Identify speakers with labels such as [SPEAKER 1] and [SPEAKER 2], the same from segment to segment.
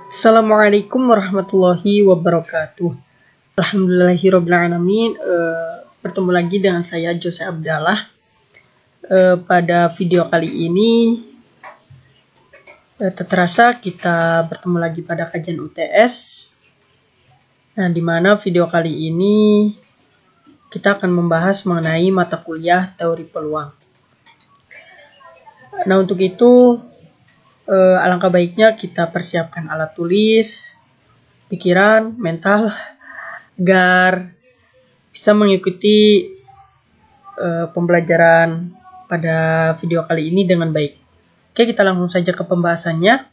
[SPEAKER 1] Assalamualaikum warahmatullahi wabarakatuh. Alhamdulillahirrabbilalamin. Bertemu lagi dengan saya Jose Abdallah. Pada video kali ini tak terasa kita bertemu lagi pada kajian UTS. Nah, di mana video kali ini kita akan membahas mengenai mata kuliah teori peluang. Nah, untuk itu alangkah baiknya kita persiapkan alat tulis, pikiran, mental agar bisa mengikuti pembelajaran pada video kali ini dengan baik. Oke, kita langsung saja ke pembahasannya.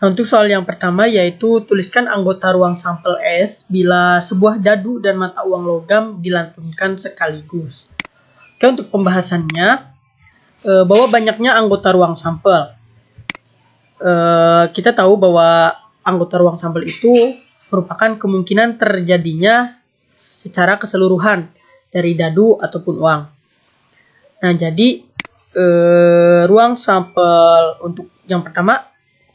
[SPEAKER 1] Nah, untuk soal yang pertama yaitu tuliskan anggota ruang sampel S bila sebuah dadu dan mata uang logam dilantunkan sekaligus. Oke, untuk pembahasannya, bahwa banyaknya anggota ruang sampel. Kita tahu bahwa anggota ruang sampel itu merupakan kemungkinan terjadinya secara keseluruhan dari dadu ataupun uang. Nah, jadi ruang sampel untuk yang pertama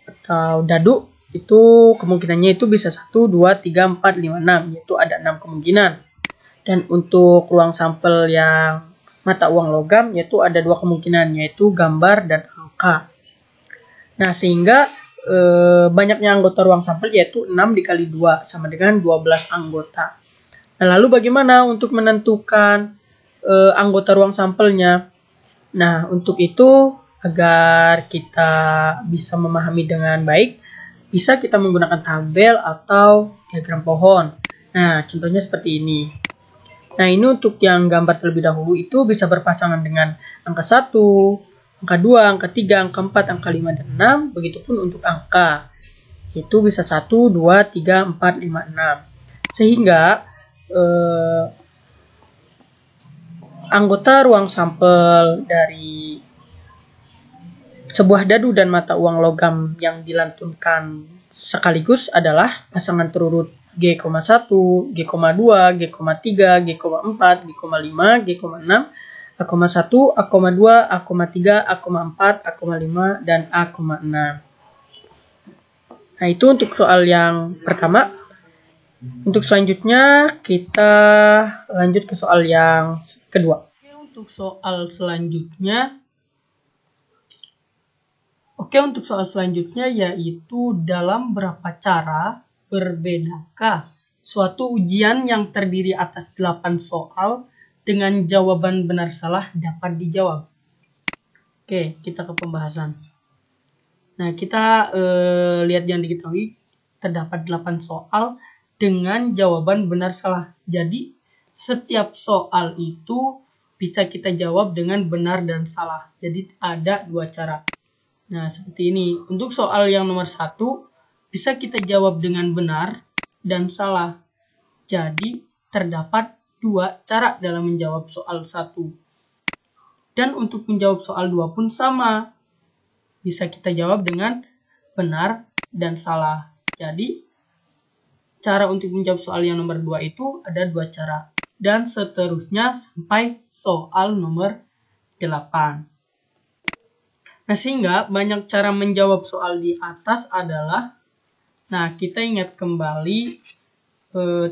[SPEAKER 1] atau dadu itu kemungkinannya itu bisa 1, 2, 3, 4, 5, 6, yaitu ada 6 kemungkinan. Dan untuk ruang sampel yang mata uang logam yaitu ada 2 kemungkinan, yaitu gambar dan angka. Nah, sehingga banyaknya anggota ruang sampel yaitu 6 dikali 2 sama dengan 12 anggota. Nah, lalu bagaimana untuk menentukan anggota ruang sampelnya? Nah, untuk itu agar kita bisa memahami dengan baik, bisa kita menggunakan tabel atau diagram pohon. Nah, contohnya seperti ini. Nah, ini untuk yang gambar terlebih dahulu itu bisa berpasangan dengan angka 1, angka 2, angka 3, angka 4, angka 5, dan 6. Begitupun untuk angka. Itu bisa 1, 2, 3, 4, 5, 6. Sehingga anggota ruang sampel dari sebuah dadu dan mata uang logam yang dilantunkan sekaligus adalah pasangan terurut G,1, G,2, G,3, G,4, G,5, G,6, A,1, A,2, A,3, A,4, A,5, dan A,6. Nah, itu untuk soal yang pertama. Untuk selanjutnya kita lanjut ke soal yang kedua. Untuk soal selanjutnya yaitu dalam berapa cara berbedakah suatu ujian yang terdiri atas 8 soal dengan jawaban benar salah dapat dijawab. Oke, kita ke pembahasan. Nah, kita lihat yang diketahui terdapat 8 soal dengan jawaban benar salah. Jadi, setiap soal itu bisa kita jawab dengan benar dan salah. Jadi, ada 2 cara. Nah, seperti ini. Untuk soal yang nomor 1, bisa kita jawab dengan benar dan salah. Jadi, terdapat 2 cara dalam menjawab soal 1. Dan untuk menjawab soal 2 pun sama. Bisa kita jawab dengan benar dan salah. Jadi, cara untuk menjawab soal yang nomor 2 itu ada 2 cara. Dan seterusnya sampai soal nomor 8. Nah, sehingga banyak cara menjawab soal di atas adalah, nah, kita ingat kembali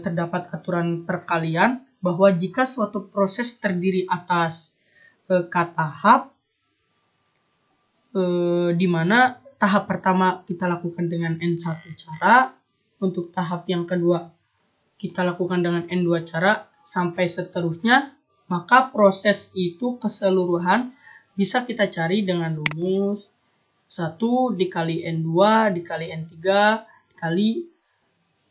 [SPEAKER 1] terdapat aturan perkalian bahwa jika suatu proses terdiri atas k tahap, di mana tahap pertama kita lakukan dengan N1 cara, untuk tahap yang kedua kita lakukan dengan N2 cara, sampai seterusnya, maka proses itu keseluruhan bisa kita cari dengan rumus 1 dikali N2 dikali N3 dikali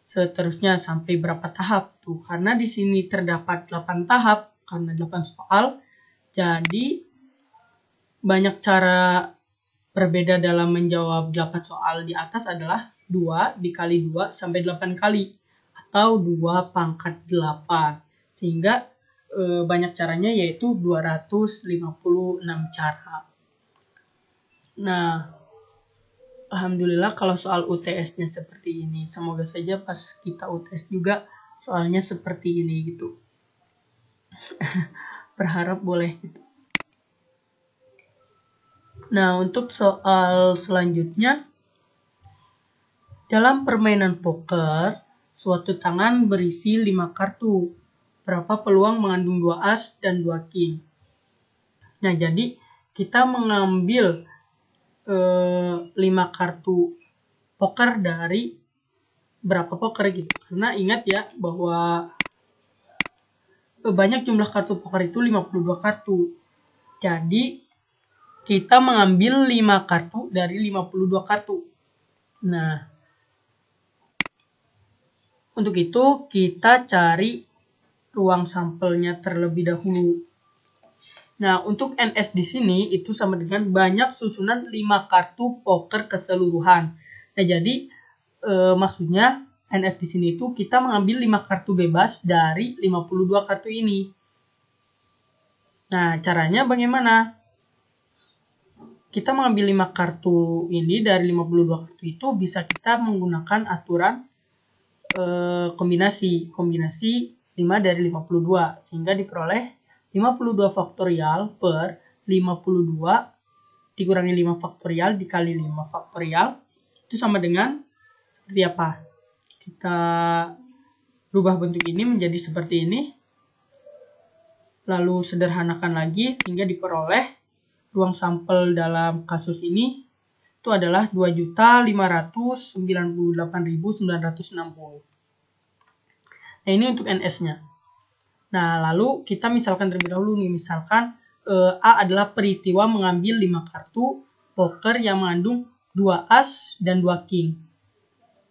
[SPEAKER 1] seterusnya sampai berapa tahap tuh. Karena di sini terdapat 8 tahap karena 8 soal. Jadi banyak cara berbeda dalam menjawab 8 soal di atas adalah 2 dikali 2 sampai 8 kali atau 2 pangkat 8. Sehingga banyak caranya yaitu 256 cara. Nah, alhamdulillah kalau soal UTS-nya seperti ini. Semoga saja pas kita UTS juga soalnya seperti ini gitu. Berharap boleh gitu. Nah, untuk soal selanjutnya Dalam permainan poker, suatu tangan berisi 5 kartu. Berapa peluang mengandung 2 as dan 2 king? Nah, jadi kita mengambil 5 kartu poker dari berapa poker gitu. Karena ingat ya bahwa banyak jumlah kartu poker itu 52 kartu. Jadi kita mengambil 5 kartu dari 52 kartu. Nah, untuk itu kita cari ruang sampelnya terlebih dahulu. Nah, untuk NS di sini itu sama dengan banyak susunan 5 kartu poker keseluruhan. Nah, jadi maksudnya NS di sini itu kita mengambil 5 kartu bebas dari 52 kartu ini. Nah, caranya bagaimana? Kita mengambil 5 kartu ini dari 52 kartu itu bisa kita menggunakan aturan kombinasi 5 dari 52 sehingga diperoleh 52 faktorial per 52 dikurangi 5 faktorial dikali 5 faktorial itu sama dengan seperti apa? Kita rubah bentuk ini menjadi seperti ini, lalu sederhanakan lagi sehingga diperoleh ruang sampel dalam kasus ini itu adalah 2.598.960. Nah, ini untuk NS-nya. Nah, lalu kita misalkan terlebih dahulu nih, misalkan A adalah peristiwa mengambil 5 kartu poker yang mengandung 2 as dan 2 king.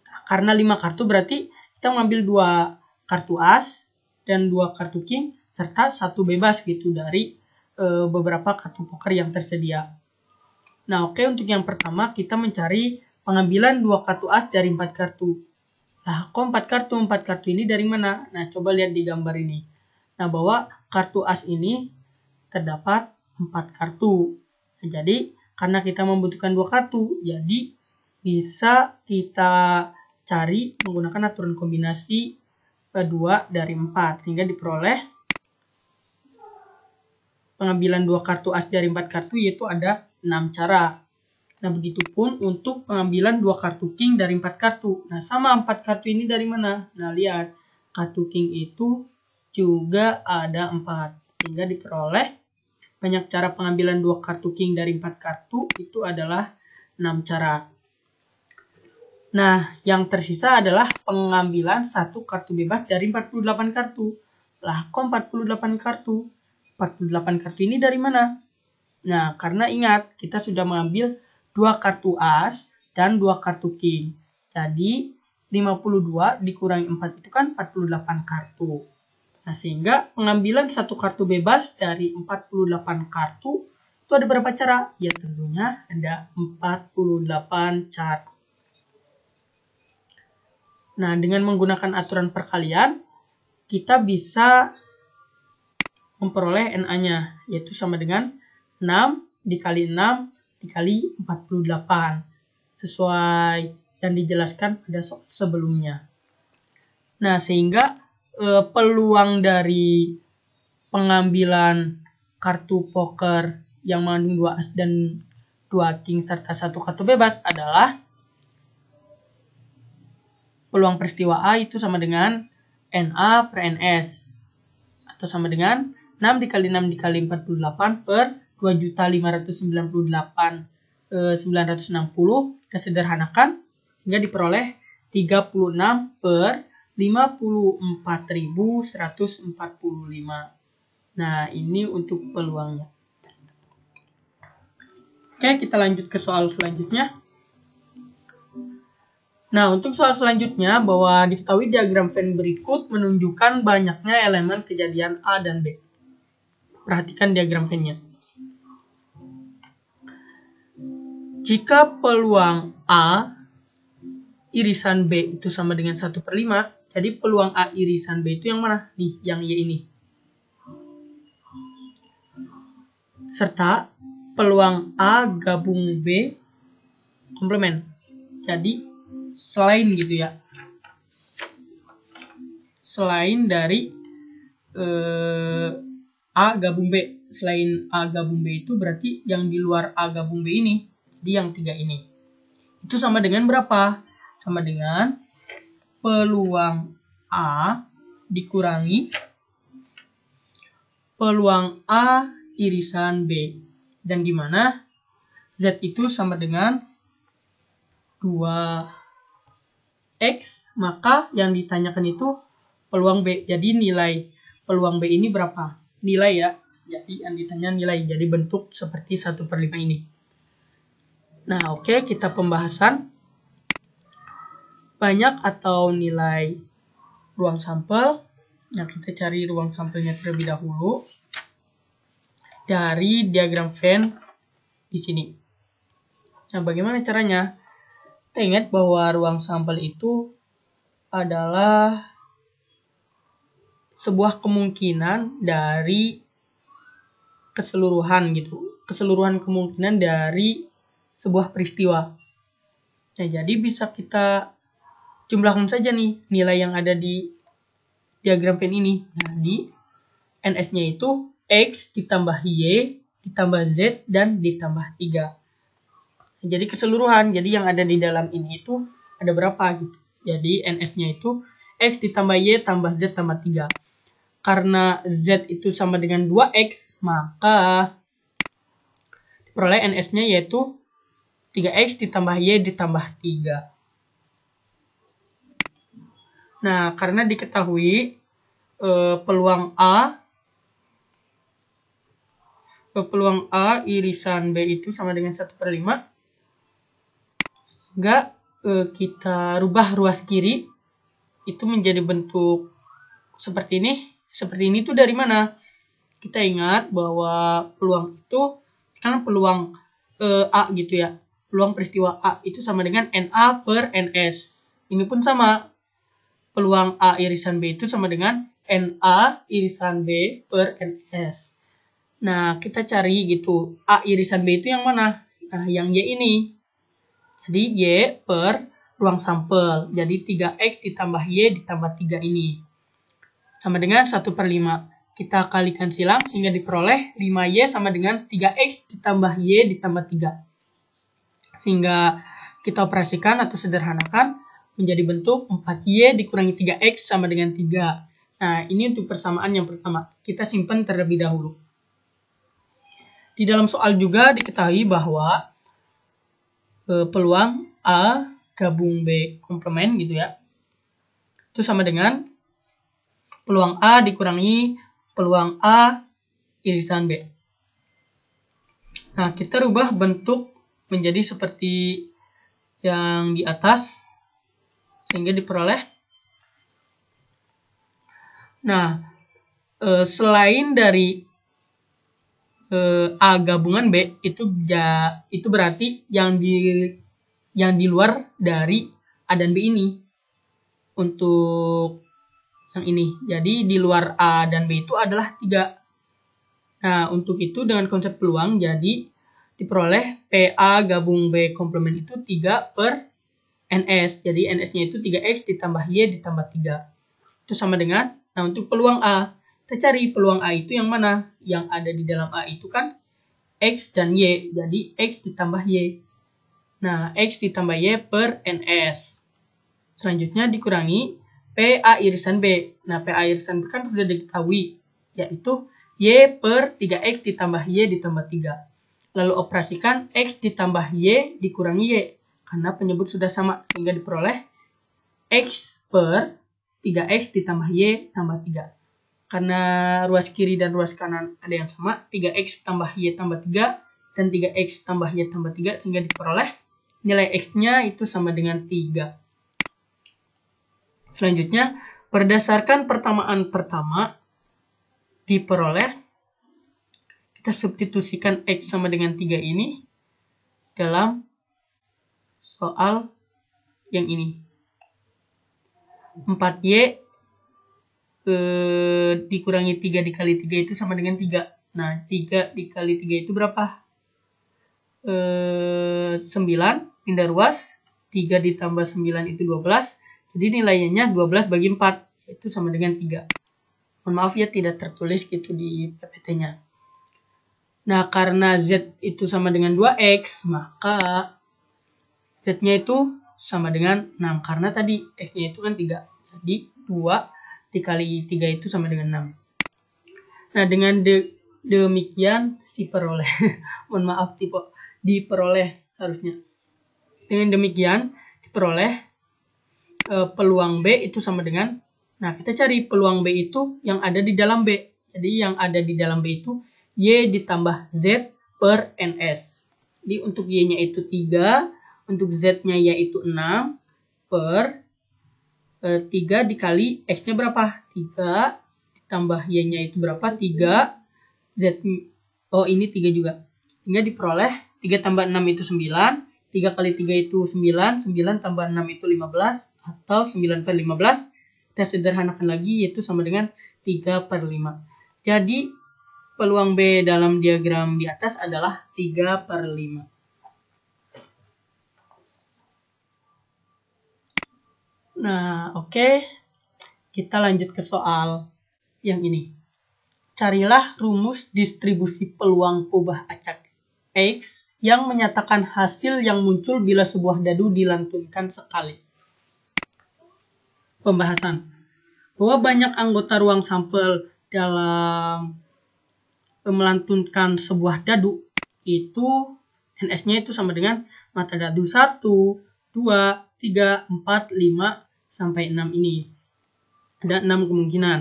[SPEAKER 1] Nah, karena 5 kartu berarti kita mengambil 2 kartu as dan 2 kartu king serta 1 bebas gitu dari beberapa kartu poker yang tersedia. Nah, oke, untuk yang pertama kita mencari pengambilan 2 kartu as dari 4 kartu. Nah, kok 4 kartu? 4 kartu ini dari mana? Nah, coba lihat di gambar ini. Nah, bahwa kartu as ini terdapat 4 kartu. Nah, jadi, karena kita membutuhkan 2 kartu, jadi bisa kita cari menggunakan aturan kombinasi 2 dari 4. Sehingga diperoleh pengambilan 2 kartu as dari 4 kartu yaitu ada 6 cara. Nah, begitupun untuk pengambilan 2 kartu king dari 4 kartu. Nah, sama 4 kartu ini dari mana? Nah, lihat. Kartu king itu juga ada 4. Sehingga diperoleh banyak cara pengambilan 2 kartu king dari 4 kartu itu adalah 6 cara. Nah, yang tersisa adalah pengambilan 1 kartu bebas dari 48 kartu. Lah, kok 48 kartu? 48 kartu ini dari mana? Nah, karena ingat, kita sudah mengambil 2 kartu as dan 2 kartu king. Jadi, 52 dikurangi 4 itu kan 48 kartu. Nah, sehingga pengambilan 1 kartu bebas dari 48 kartu itu ada berapa cara? Ya, tentunya ada 48 cara. Nah, dengan menggunakan aturan perkalian, kita bisa memperoleh NA-nya, yaitu sama dengan 6 dikali 6 dikali 48. Sesuai yang dijelaskan pada sebelumnya. Nah, sehingga peluang dari pengambilan kartu poker yang mengandung 2 as dan 2 king serta 1 kartu bebas adalah peluang peristiwa A itu sama dengan NA per NS. Atau sama dengan 6 dikali 6 dikali 48 per 2.598.960. Kita sederhanakan hingga diperoleh 36 per 54.145. Nah, ini untuk peluangnya. Oke, kita lanjut ke soal selanjutnya. Nah, untuk soal selanjutnya, bahwa diketahui diagram Venn berikut menunjukkan banyaknya elemen kejadian A dan B. Perhatikan diagram Venn-nya. Jika peluang A irisan B itu sama dengan 1/5, jadi peluang A irisan B itu yang mana? Nih, yang Y ini. Serta peluang A gabung B komplement. Jadi, selain gitu ya. Selain dari A gabung B. Selain A gabung B itu berarti yang di luar A gabung B ini. Jadi yang 3 ini. Itu sama dengan berapa? sama dengan peluang A dikurangi peluang A irisan B. Dan di mana Z itu sama dengan 2X, maka yang ditanyakan itu peluang B. Jadi nilai peluang B ini berapa? Nilai ya. Jadi yang ditanya nilai. Jadi bentuk seperti 1/5 ini. Nah, oke, kita pembahasan. Banyak atau nilai ruang sampel. Nah, kita cari ruang sampelnya terlebih dahulu dari diagram Venn di sini. Nah, bagaimana caranya? Kita ingat bahwa ruang sampel itu adalah sebuah kemungkinan dari keseluruhan gitu. Keseluruhan kemungkinan dari sebuah peristiwa. Nah, jadi bisa kita jumlahkan saja nih nilai yang ada di diagram Venn ini. Jadi NS-nya itu X ditambah Y ditambah Z dan ditambah 3. Jadi keseluruhan. Jadi yang ada di dalam ini itu ada berapa gitu. Jadi NS-nya itu X ditambah Y tambah Z tambah 3. Karena Z itu sama dengan 2X, maka diperoleh NS-nya yaitu 3X ditambah Y ditambah 3. Nah, karena diketahui peluang A irisan B itu sama dengan 1/5, enggak kita rubah ruas kiri itu menjadi bentuk seperti ini. Seperti ini tuh dari mana? Kita ingat bahwa peluang itu kan peluang A gitu ya. Peluang peristiwa A itu sama dengan NA per NS. Ini pun sama. Peluang A irisan B itu sama dengan NA irisan B per NS. Nah, kita cari gitu. A irisan B itu yang mana? Nah, yang Y ini. Jadi Y per ruang sampel. Jadi 3X ditambah Y ditambah 3 ini. Sama dengan 1/5. Kita kalikan silang sehingga diperoleh 5Y sama dengan 3X ditambah Y ditambah 3. Sehingga kita operasikan atau sederhanakan menjadi bentuk 4Y dikurangi 3X sama dengan 3. Nah, ini untuk persamaan yang pertama. Kita simpan terlebih dahulu. Di dalam soal juga diketahui bahwa peluang A gabung B komplement gitu ya. Itu sama dengan peluang A dikurangi peluang A irisan B. Nah, kita rubah bentuk menjadi seperti yang di atas sehingga diperoleh. Nah, selain dari A gabungan B itu berarti yang di luar dari A dan B ini untuk yang ini. Jadi di luar A dan B itu adalah 3. Nah, untuk itu dengan konsep peluang jadi diperoleh PA gabung B komplement itu 3 per NS. Jadi NS-nya itu 3X ditambah Y ditambah 3. Itu sama dengan, nah untuk peluang A, kita cari peluang A itu yang mana? Yang ada di dalam A itu kan X dan Y. Jadi X ditambah Y. Nah, X ditambah Y per NS. Selanjutnya dikurangi PA irisan B. Nah, PA irisan B kan sudah diketahui, yaitu Y per 3X ditambah Y ditambah 3. Lalu operasikan X ditambah Y dikurangi Y. Karena penyebut sudah sama, sehingga diperoleh X per 3X ditambah Y tambah 3. Karena ruas kiri dan ruas kanan ada yang sama, 3X tambah Y tambah 3 dan 3X tambah Y tambah 3, sehingga diperoleh nilai X-nya itu sama dengan 3. Selanjutnya, berdasarkan pertamaan pertama, diperoleh, kita substitusikan X sama dengan 3 ini dalam soal yang ini. 4Y dikurangi 3 dikali 3 itu sama dengan 3. Nah, 3 dikali 3 itu berapa? 9, pindah ruas. 3 ditambah 9 itu 12. Jadi nilainya 12 bagi 4. Itu sama dengan 3. Mohon maaf ya, tidak tertulis gitu di PPT-nya. Nah, karena Z itu sama dengan 2X, maka Z-nya itu sama dengan 6. Karena tadi X-nya itu kan 3. Jadi 2 dikali 3 itu sama dengan 6. Nah, dengan demikian si peroleh. Mohon maaf, diperoleh harusnya. Dengan demikian diperoleh peluang B itu sama dengan, nah kita cari peluang B itu yang ada di dalam B. Jadi yang ada di dalam B itu Y ditambah Z per NS. Jadi untuk Y-nya itu 3, untuk Z-nya yaitu 6 per 3 dikali X-nya berapa? 3 ditambah Y-nya itu berapa? 3. Z, oh ini 3 juga. Sehingga diperoleh 3 tambah 6 itu 9. 3 kali 3 itu 9. 9 tambah 6 itu 15. Atau 9 per 15. Kita sederhanakan lagi yaitu sama dengan 3 per 5. Jadi peluang B dalam diagram di atas adalah 3 per 5. Nah, oke. Kita lanjut ke soal yang ini. Carilah rumus distribusi peluang kubah acak X yang menyatakan hasil yang muncul bila sebuah dadu dilantunkan sekali. Pembahasan. Bahwa banyak anggota ruang sampel dalam melantunkan sebuah dadu, itu NS-nya itu sama dengan mata dadu 1, 2, 3, 4, 5, sampai 6 ini. Ada 6 kemungkinan.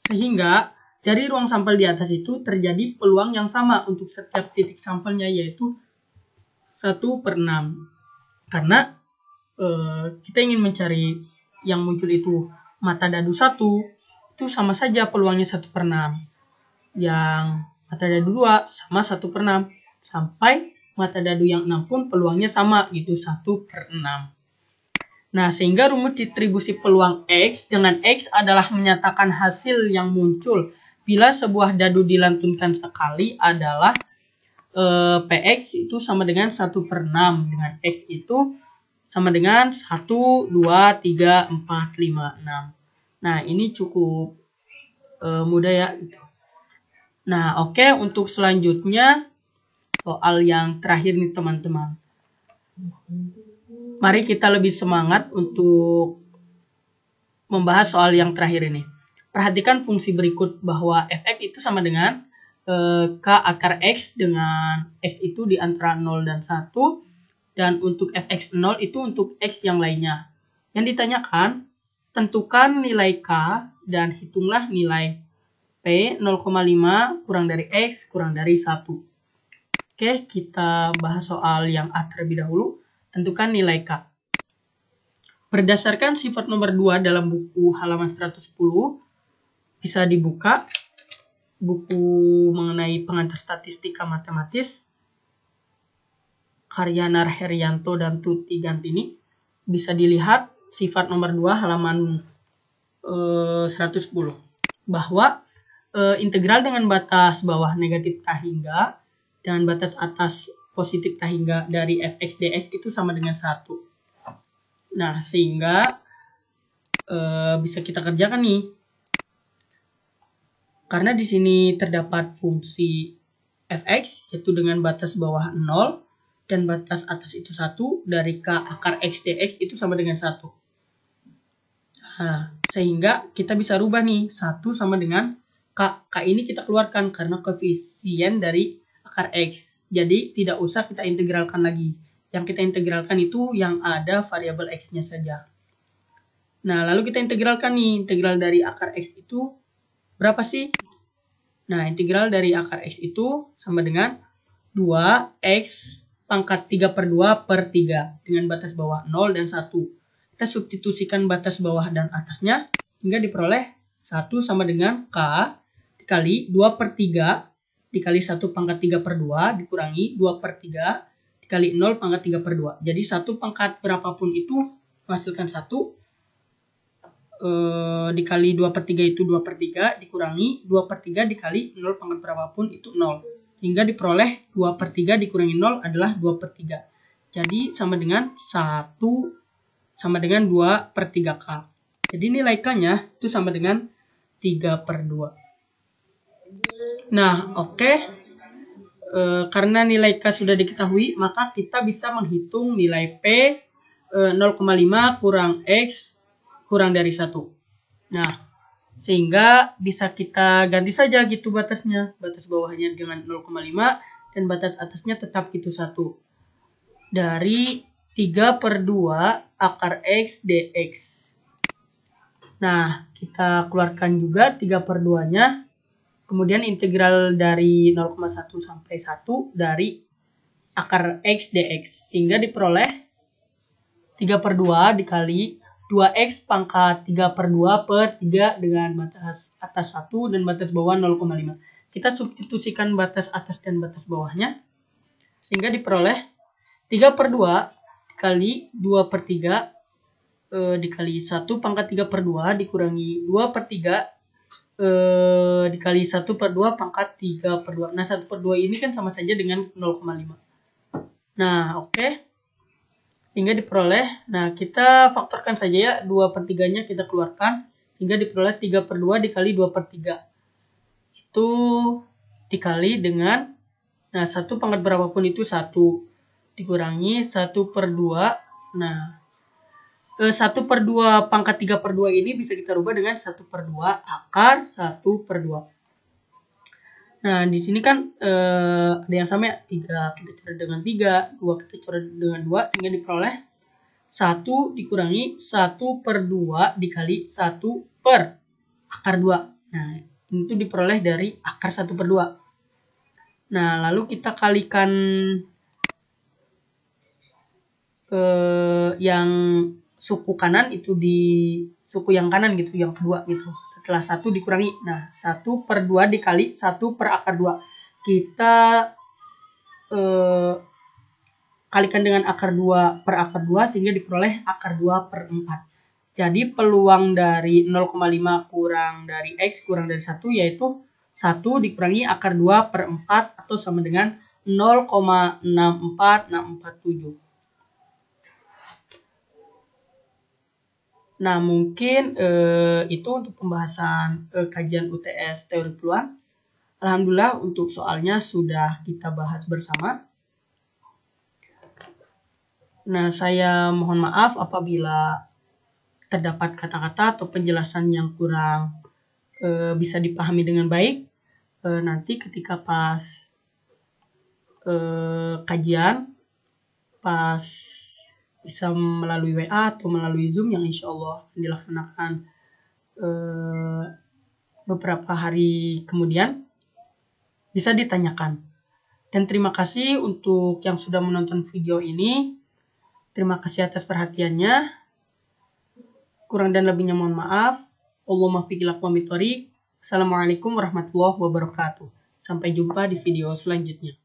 [SPEAKER 1] Sehingga dari ruang sampel di atas itu terjadi peluang yang sama untuk setiap titik sampelnya, yaitu 1 per 6. Karena kita ingin mencari yang muncul itu mata dadu 1, itu sama saja peluangnya 1 per 6. Yang mata dadu 2 sama 1 per 6. Sampai mata dadu yang 6 pun peluangnya sama, gitu 1 per 6. Nah, sehingga rumus distribusi peluang X dengan X adalah menyatakan hasil yang muncul bila sebuah dadu dilantunkan sekali adalah PX itu sama dengan 1 per 6. Dengan X itu sama dengan 1, 2, 3, 4, 5, 6. Nah, ini cukup mudah ya. Nah, oke, untuk selanjutnya soal yang terakhir nih teman-teman. Mari kita lebih semangat untuk membahas soal yang terakhir ini. Perhatikan fungsi berikut bahwa fx itu sama dengan k akar x dengan x itu di antara 0 dan 1. Dan untuk fx 0 itu untuk x yang lainnya. Yang ditanyakan, tentukan nilai k dan hitunglah nilai p 0,5 kurang dari x kurang dari 1. Oke, kita bahas soal yang A terlebih dahulu. Tentukan nilai K. Berdasarkan sifat nomor 2 dalam buku halaman 110, bisa dibuka buku mengenai pengantar statistika matematis karya Nar Herianto dan Tuti Gantini. Bisa dilihat sifat nomor 2 halaman 110. Bahwa integral dengan batas bawah negatif K hingga dan batas atas positif K hingga dari fx dx itu sama dengan 1. Nah, sehingga bisa kita kerjakan nih. Karena di sini terdapat fungsi fx yaitu dengan batas bawah 0 dan batas atas itu 1, dari k akar x dx itu sama dengan 1. Nah, sehingga kita bisa rubah nih, 1 sama dengan k. K ini kita keluarkan karena koefisien dari akar x. Jadi tidak usah kita integralkan lagi. Yang kita integralkan itu yang ada variabel x-nya saja. Nah, lalu kita integralkan nih. Integral dari akar x itu berapa sih? Nah, integral dari akar x itu sama dengan 2x pangkat 3 per 2 per 3. Dengan batas bawah 0 dan 1. Kita substitusikan batas bawah dan atasnya. Hingga diperoleh 1 sama dengan k dikali 2 per 3 dikali 1 pangkat 3 per 2 dikurangi 2 per 3 dikali 0 pangkat 3 per 2. Jadi 1 pangkat berapapun itu menghasilkan 1. Dikali 2 per 3 itu 2 per 3 dikurangi 2 per 3 dikali 0 pangkat berapapun itu 0. Hingga diperoleh 2 per 3 dikurangi 0 adalah 2 per 3. Jadi sama dengan 1 sama dengan 2 per 3K. Jadi nilai K-nya itu sama dengan 3 per 2. Nah, oke. Karena nilai K sudah diketahui, maka kita bisa menghitung nilai P 0,5 kurang X kurang dari 1. Nah, sehingga bisa kita ganti saja gitu batasnya. Batas bawahnya dengan 0,5 dan batas atasnya tetap gitu 1. Dari 3/2 akar X dx. Nah, kita keluarkan juga 3/2-nya. Kemudian integral dari 0,1 sampai 1 dari akar X dx. Sehingga diperoleh 3/2 dikali 2x pangkat 3/2 per 3 dengan batas atas 1 dan batas bawah 0,5. Kita substitusikan batas atas dan batas bawahnya. Sehingga diperoleh 3/2 dikali 2/3 dikali 1 pangkat 3/2 dikurangi 2/3 dikali 1/2 pangkat 3/2. Nah, 1/2 ini kan sama saja dengan 0,5. Nah, oke. Sehingga diperoleh, nah kita faktorkan saja ya, 2/3-nya kita keluarkan, hingga diperoleh 3/2 dikali 2/3. Itu dikali dengan, nah 1 pangkat berapapun itu 1, dikurangi 1/2, nah 1/2 pangkat 3/2 ini bisa kita rubah dengan 1/2 akar 1/2. Nah, di sini kan ada yang sama ya, 3 kita coret dengan 3, 2 kita coret dengan 2, sehingga diperoleh 1 dikurangi 1/2 dikali 1 per akar 2. Nah, itu diperoleh dari akar 1/2. Nah, lalu kita kalikan yang suku kanan itu di suku yang kanan gitu, yang kedua gitu. Setelah 1 dikurangi, nah 1/2 dikali 1 per akar 2. Kita kalikan dengan akar 2 per akar 2 sehingga diperoleh akar 2/4. Jadi peluang dari 0,5 kurang dari X kurang dari 1 yaitu 1 dikurangi akar 2/4 atau sama dengan 0,64647. Nah, mungkin itu untuk pembahasan kajian UTS teori peluang. Alhamdulillah untuk soalnya sudah kita bahas bersama. Nah, saya mohon maaf apabila terdapat kata-kata atau penjelasan yang kurang bisa dipahami dengan baik. Nanti ketika pas kajian, pas bisa melalui WA atau melalui Zoom yang insya Allah akan dilaksanakan beberapa hari kemudian, bisa ditanyakan. Dan terima kasih untuk yang sudah menonton video ini. Terima kasih atas perhatiannya. Kurang dan lebihnya mohon maaf. Allahumma fiqh lakum. Assalamualaikum warahmatullahi wabarakatuh. Sampai jumpa di video selanjutnya.